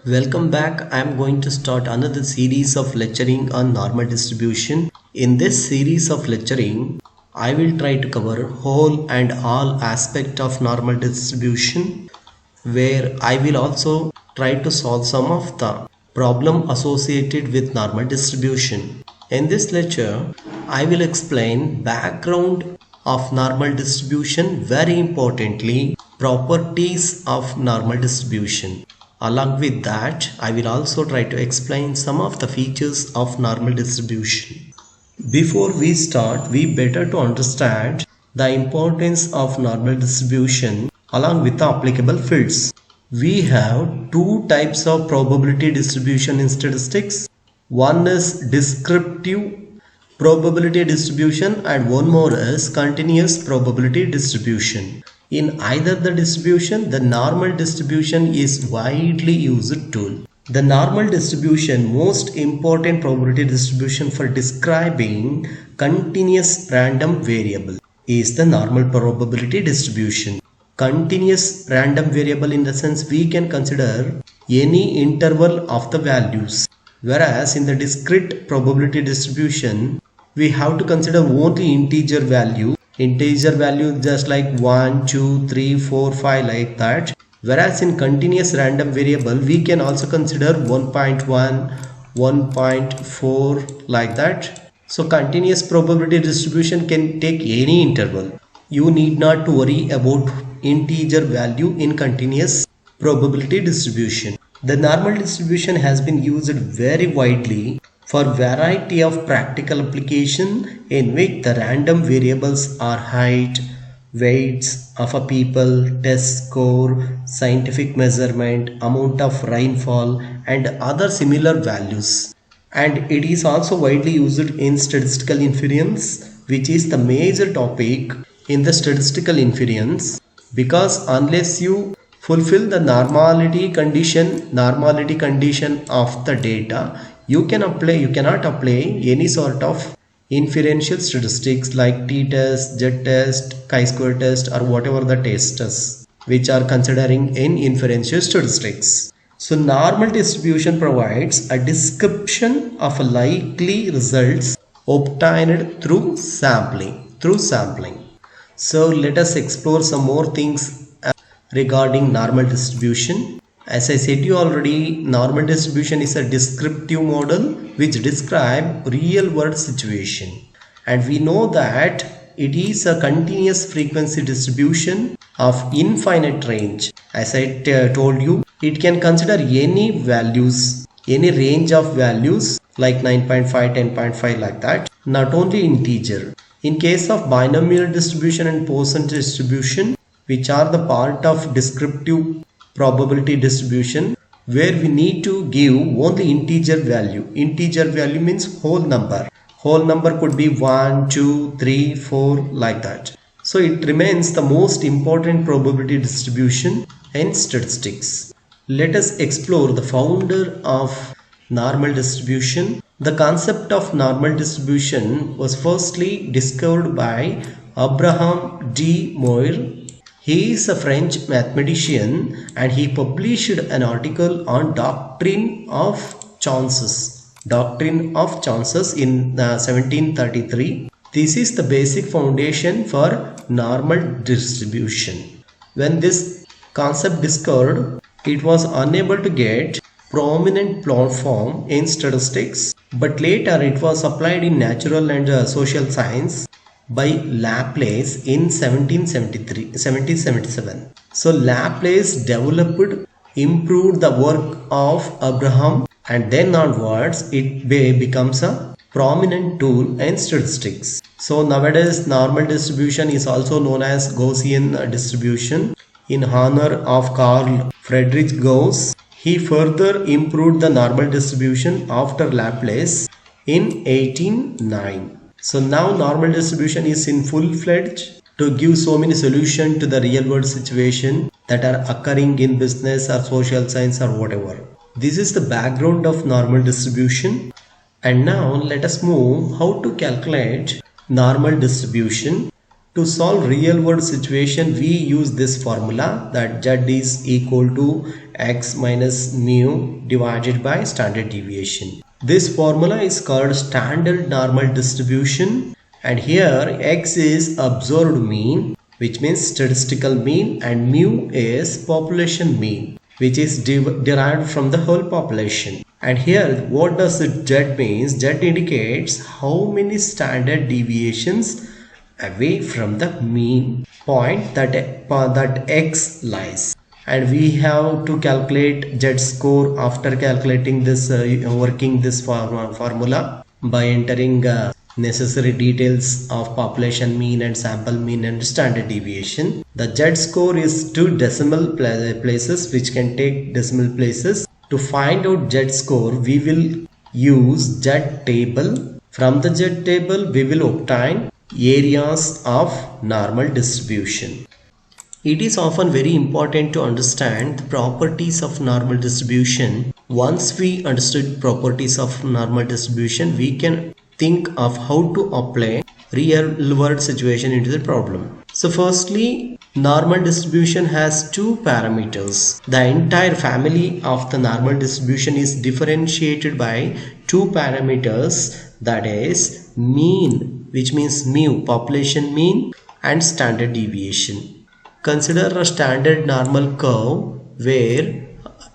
Welcome back. I am going to start another series of lecturing on normal distribution. In this series of lecturing, I will try to cover whole and all aspect of normal distribution, where I will also try to solve some of the problem associated with normal distribution. In this lecture, I will explain background of normal distribution, very importantly, properties of normal distribution. Along with that, I will also try to explain some of the features of normal distribution. Before we start, we better to understand the importance of normal distribution along with the applicable fields. We have two types of probability distribution in statistics. One is descriptive probability distribution and one more is continuous probability distribution. In either the distribution, the normal distribution is widely used tool. The normal distribution, most important probability distribution for describing continuous random variable, is the normal probability distribution. Continuous random variable in the sense we can consider any interval of the values, whereas in the discrete probability distribution we have to consider only integer value just like 1 2 3 4 5 like that, whereas in continuous random variable we can also consider 1.1 1.4 like that. So continuous probability distribution can take any interval. You need not to worry about integer value in continuous probability distribution. The normal distribution has been used very widely for variety of practical application in which the random variables are height, weights of a people, test score, scientific measurement, amount of rainfall and other similar values. And it is also widely used in statistical inference, which is the major topic in the statistical inference, because unless you fulfill the normality condition of the data, you cannot apply any sort of inferential statistics like t-test, z-test, chi-square test or whatever the tests which are considering in inferential statistics. So normal distribution provides a description of likely results obtained through sampling. So let us explore some more things regarding normal distribution. As I said you already, normal distribution is a descriptive model which describes real world situation, and we know that it is a continuous frequency distribution of infinite range. As I told you, it can consider any values, any range of values like 9.5, 10.5 like that, not only integer. In case of binomial distribution and percentage distribution, which are the part of descriptive probability distribution, where we need to give only integer value. Integer value means whole number. Whole number could be 1, 2, 3, 4 like that. So it remains the most important probability distribution in statistics. Let us explore the founder of normal distribution. The concept of normal distribution was firstly discovered by Abraham de Moivre. He is a French mathematician and he published an article on doctrine of chances in 1733. This is the basic foundation for normal distribution. When this concept discovered, it was unable to get prominent platform in statistics, but later it was applied in natural and social science by Laplace in 1777. So Laplace improved the work of Abraham, and then onwards it becomes a prominent tool in statistics. So nowadays normal distribution is also known as Gaussian distribution in honor of Carl Friedrich Gauss. He further improved the normal distribution after Laplace in 1809. So now normal distribution is in full-fledged to give so many solutions to the real world situation that are occurring in business or social science or whatever. This is the background of normal distribution. And now let us move how to calculate normal distribution. To solve real world situation, we use this formula that Z is equal to x minus mu divided by standard deviation. This formula is called standard normal distribution, and here x is observed mean, which means statistical mean, and mu is population mean, which is derived from the whole population. And here what does it Z means? Z indicates how many standard deviations away from the mean point that x lies. And we have to calculate Z score after calculating this working this formula by entering necessary details of population mean and sample mean and standard deviation. The Z score is two decimal places which can take decimal places. To find out Z score, we will use Z table. From the Z table we will obtain areas of normal distribution. It is often very important to understand the properties of normal distribution. Once we understood properties of normal distribution, we can think of how to apply real world situation into the problem. So firstly, normal distribution has two parameters. The entire family of the normal distribution is differentiated by two parameters, that is mean, which means mu, population mean, and standard deviation. Consider a standard normal curve where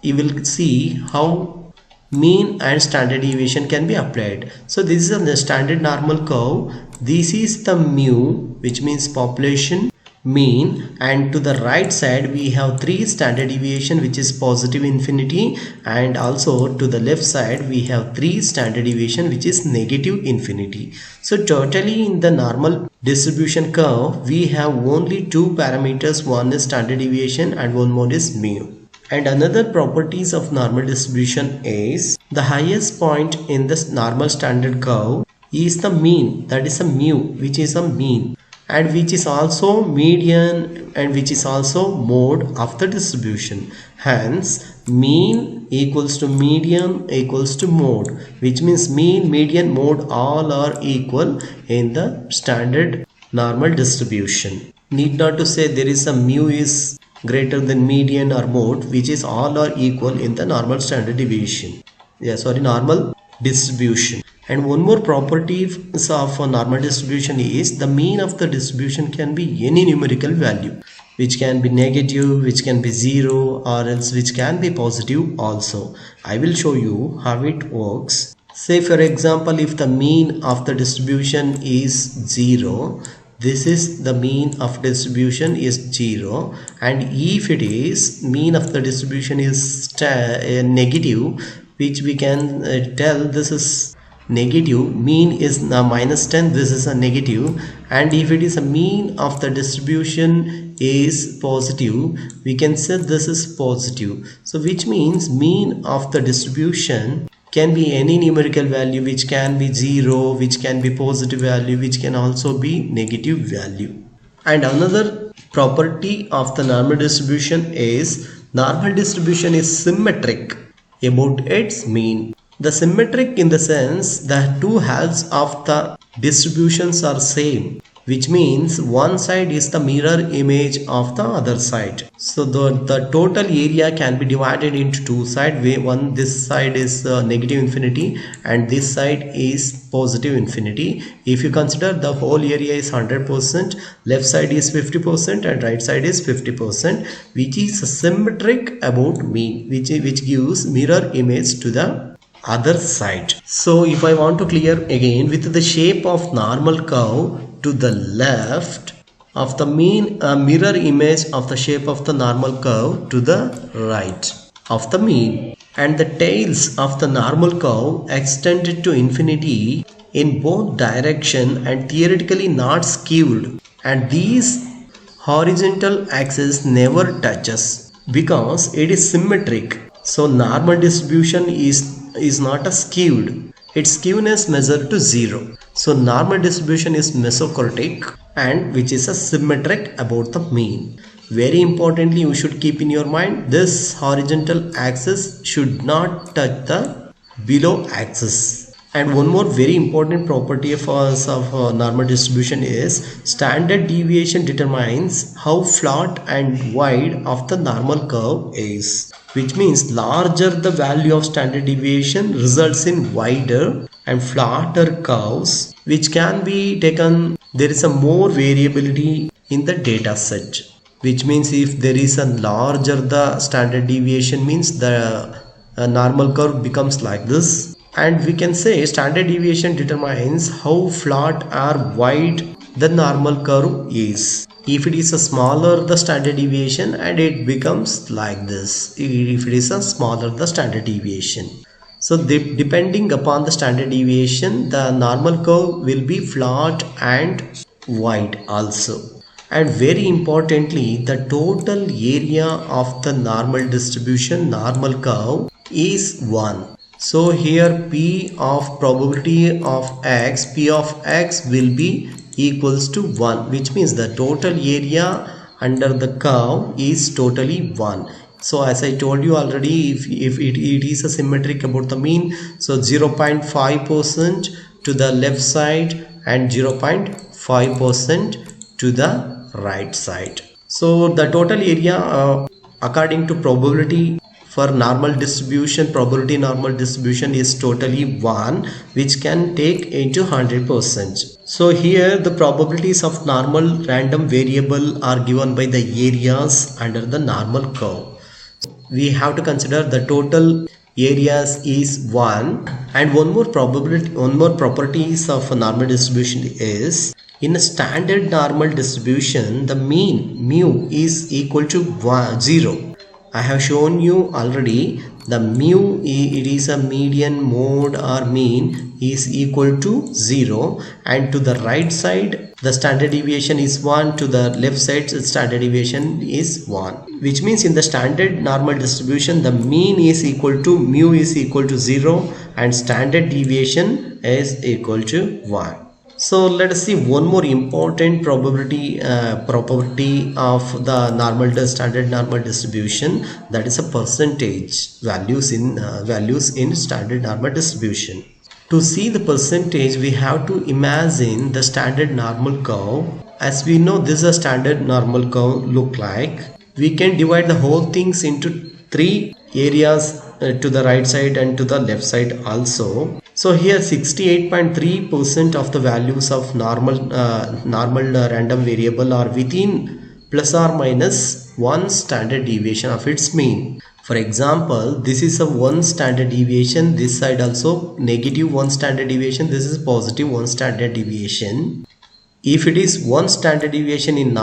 you will see how mean and standard deviation can be applied. So this is the standard normal curve. This is the mu, which means population mean, and to the right side we have three standard deviation, which is positive infinity, and also to the left side we have three standard deviation, which is negative infinity. So totally in the normal distribution curve we have only two parameters, one is standard deviation and one more is mu. And another properties of normal distribution is the highest point in this normal standard curve is the mean, that is a mu, which is a mean, and which is also median and which is also mode of the distribution. Hence mean equals to median equals to mode, which means mean, median, mode all are equal in the standard normal distribution. Need not to say there is a mu is greater than median or mode, which is all are equal in the normal standard deviation. Normal distribution. And one more property of a normal distribution is the mean of the distribution can be any numerical value, which can be negative, which can be 0, or else which can be positive also. I will show you how it works. Say for example, if the mean of the distribution is 0, this is the mean of distribution is 0, and if it is mean of the distribution is negative, which we can tell this is negative, mean is minus 10, this is a negative, and if it is a mean of the distribution is positive, we can say this is positive. So which means mean of the distribution can be any numerical value, which can be 0, which can be positive value, which can also be negative value. And another property of the normal distribution is normal distribution is symmetric about its mean. The symmetric in the sense that two halves of the distributions are same, which means one side is the mirror image of the other side. So the total area can be divided into two sides, where one this side is negative infinity and this side is positive infinity. If you consider the whole area is 100%, left side is 50% and right side is 50%, which is symmetric about mean, which gives mirror image to the other side. So if I want to clear again, with the shape of normal curve to the left of the mean, mirror image of the shape of the normal curve to the right of the mean, and the tails of the normal curve extended to infinity in both direction and theoretically not skewed, and these horizontal axis never touches because it is symmetric. So normal distribution is not a skewed, its skewness measured to 0. So normal distribution is mesocratic, and which is a symmetric about the mean. Very importantly, you should keep in your mind this horizontal axis should not touch the below axis. And one more very important property of normal distribution is standard deviation determines how flat and wide of the normal curve is, which means larger the value of standard deviation results in wider and flatter curves, which can be taken. There is a more variability in the data set, which means if there is a larger the standard deviation means the normal curve becomes like this. And we can say standard deviation determines how flat or wide the normal curve is. If it is a smaller the standard deviation, and it becomes like this. If it is a smaller the standard deviation. So depending upon the standard deviation, the normal curve will be flat and wide also. And very importantly, the total area of the normal distribution, normal curve, is 1. So here P of probability of X, P of X will be equals to 1, which means the total area under the curve is totally 1. So as I told you already, if it is a symmetric about the mean, so 0.5% to the left side and 0.5% to the right side. So the total area according to probability for normal distribution, probability normal distribution is totally 1, which can take into 100%. So here the probabilities of normal random variable are given by the areas under the normal curve. We have to consider the total areas is 1. And one more properties of a normal distribution is, in a standard normal distribution, the mean mu is equal to 0. I have shown you already the mu, it is a median, mode or mean is equal to 0, and to the right side the standard deviation is 1, to the left side the standard deviation is 1, which means in the standard normal distribution the mean is equal to mu is equal to 0 and standard deviation is equal to 1. So let us see one more important property of the standard normal distribution, that is a percentage values in standard normal distribution. To see the percentage, we have to imagine the standard normal curve. As we know, this is a standard normal curve look like. We can divide the whole things into 3 areas, to the right side and to the left side also. So here 68.3% of the values of normal random variable are within plus or minus 1 standard deviation of its mean. For example, this is a 1 standard deviation, this side also negative 1 standard deviation, this is positive 1 standard deviation. If it is 1 standard deviation in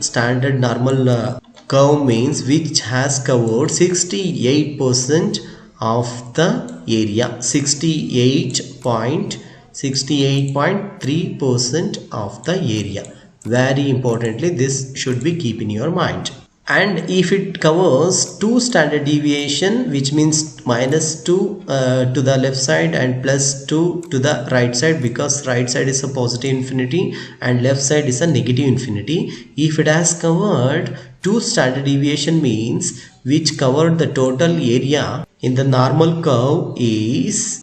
standard normal curve means which has covered 68% of the area, 68.3% of the area. Very importantly, this should be keep in your mind. And if it covers 2 standard deviation, which means minus 2 to the left side and plus 2 to the right side, because right side is a positive infinity and left side is a negative infinity. If it has covered 2 standard deviation means which covered the total area in the normal curve is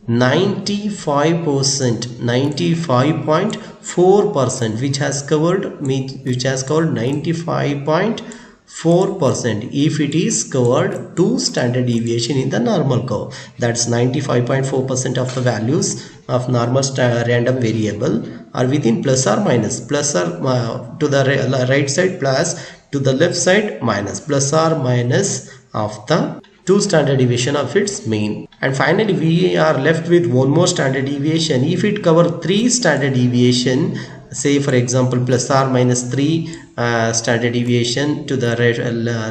95%, 95.4%, which has covered 95.4% if it is covered 2 standard deviation in the normal curve. That's 95.4% of the values of normal random variable are within plus or minus, plus or to the right side plus, to the left side minus, plus or minus of the 2 standard deviation of its mean. And finally we are left with one more standard deviation. If it cover 3 standard deviation, say for example plus or minus 3 standard deviation to the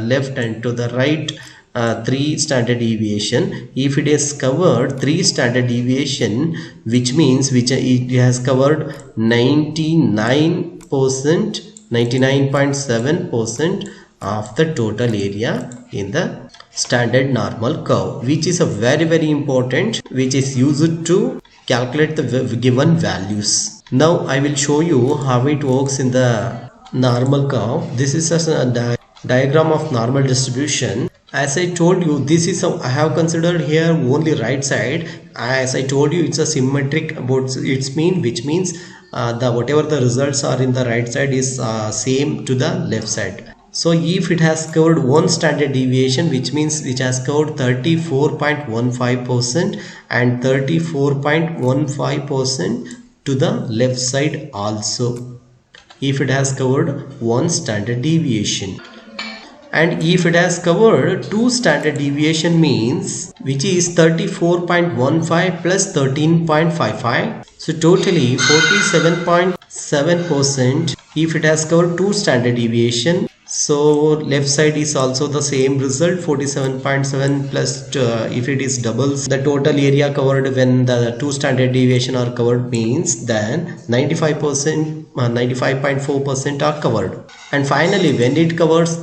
left and to the right 3 standard deviation. If it is covered 3 standard deviation, which means it has covered 99%, 99.7% of the total area in the standard normal curve, which is a very important, which is used to calculate the given values. Now I will show you how it works in the normal curve. This is a diagram of normal distribution. As I told you, this is I have considered here only right side, as I told you, it's a symmetric about its mean, which means the whatever the results are in the right side is same to the left side. So if it has covered one standard deviation, which means which has covered 34.15% and 34.15% to the left side also, if it has covered one standard deviation. And if it has covered two standard deviation means, which is 34.15 plus 13.55, so totally 47.7%. if it has covered two standard deviation, so left side is also the same result, 47.7 plus if it is doubles the total area covered when the two standard deviation are covered means, then 95%, 95.4% are covered. And finally when it covers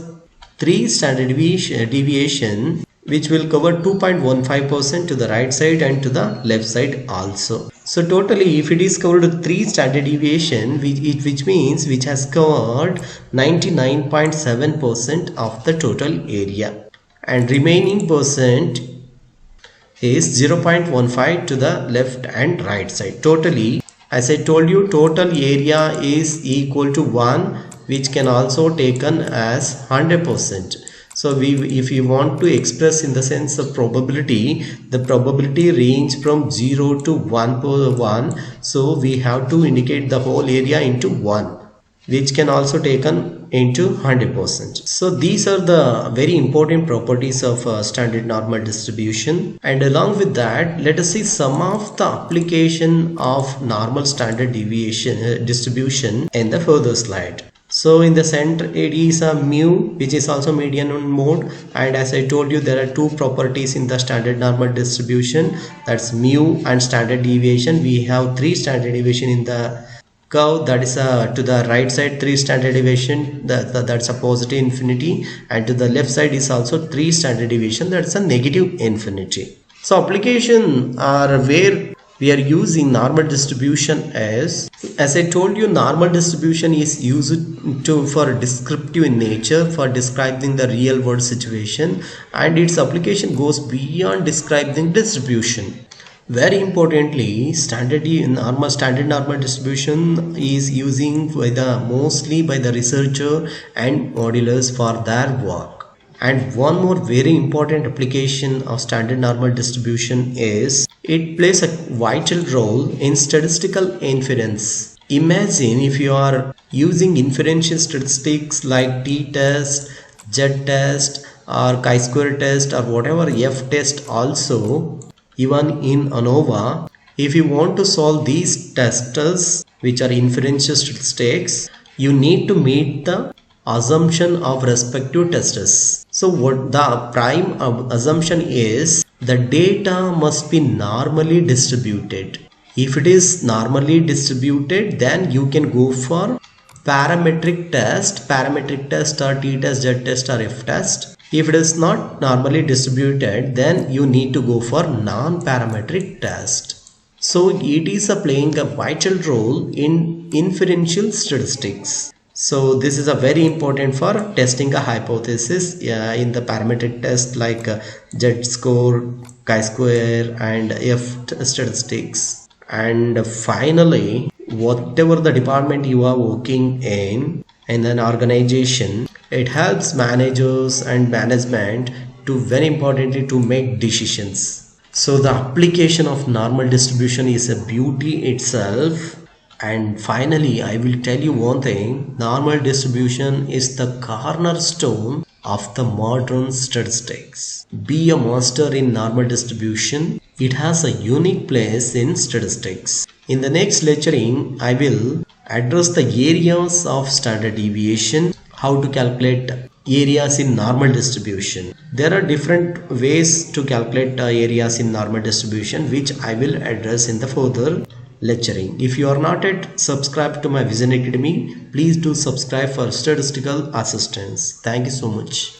3 standard deviation, which will cover 2.15% to the right side and to the left side also. So totally if it is covered 3 standard deviation, which means which has covered 99.7% of the total area, and remaining percent is 0.15 to the left and right side. Totally, as I told you, total area is equal to 1, which can also taken as 100%. So if we want to express in the sense of probability, the probability range from 0 to 1 per 1. So we have to indicate the whole area into 1, which can also taken into 100%. So these are the very important properties of standard normal distribution. And along with that, let us see some of the application of normal standard deviation distribution in the further slide. So in the center it is a mu, which is also median mode, and as I told you, there are two properties in the standard normal distribution, that's mu and standard deviation. We have 3 standard deviation in the curve, that is to the right side 3 standard deviation, that's a positive infinity, and to the left side is also 3 standard deviation, that's a negative infinity. So application are where we are using normal distribution as I told you, normal distribution is used for descriptive in nature, for describing the real world situation, and its application goes beyond describing distribution. Very importantly, standard normal distribution is using mostly by the researcher and modelers for their work. And one more very important application of standard normal distribution is it plays a vital role in statistical inference. Imagine if you are using inferential statistics like t-test, z-test or chi-square test or whatever f-test also, even in ANOVA, if you want to solve these tests which are inferential statistics, you need to meet the assumption of respective testers. So what the prime assumption is, the data must be normally distributed. If it is normally distributed, then you can go for parametric test or t-test, z-test or f-test. If it is not normally distributed, then you need to go for non-parametric test. So it is playing a vital role in inferential statistics. So this is a very important for testing a hypothesis in the parametric test like z-score, chi-square and f-statistics. And finally, whatever the department you are working in an organization, it helps managers and management to very importantly to make decisions. So the application of normal distribution is a beauty itself. And finally, I will tell you one thing, normal distribution is the cornerstone of the modern statistics. Be a master in normal distribution. It has a unique place in statistics. In the next lecturing, I will address the areas of standard deviation, how to calculate areas in normal distribution. There are different ways to calculate areas in normal distribution, which I will address in the further lecturing. If you are not yet subscribed to my Vision Academy, please do subscribe for statistical assistance. Thank you so much.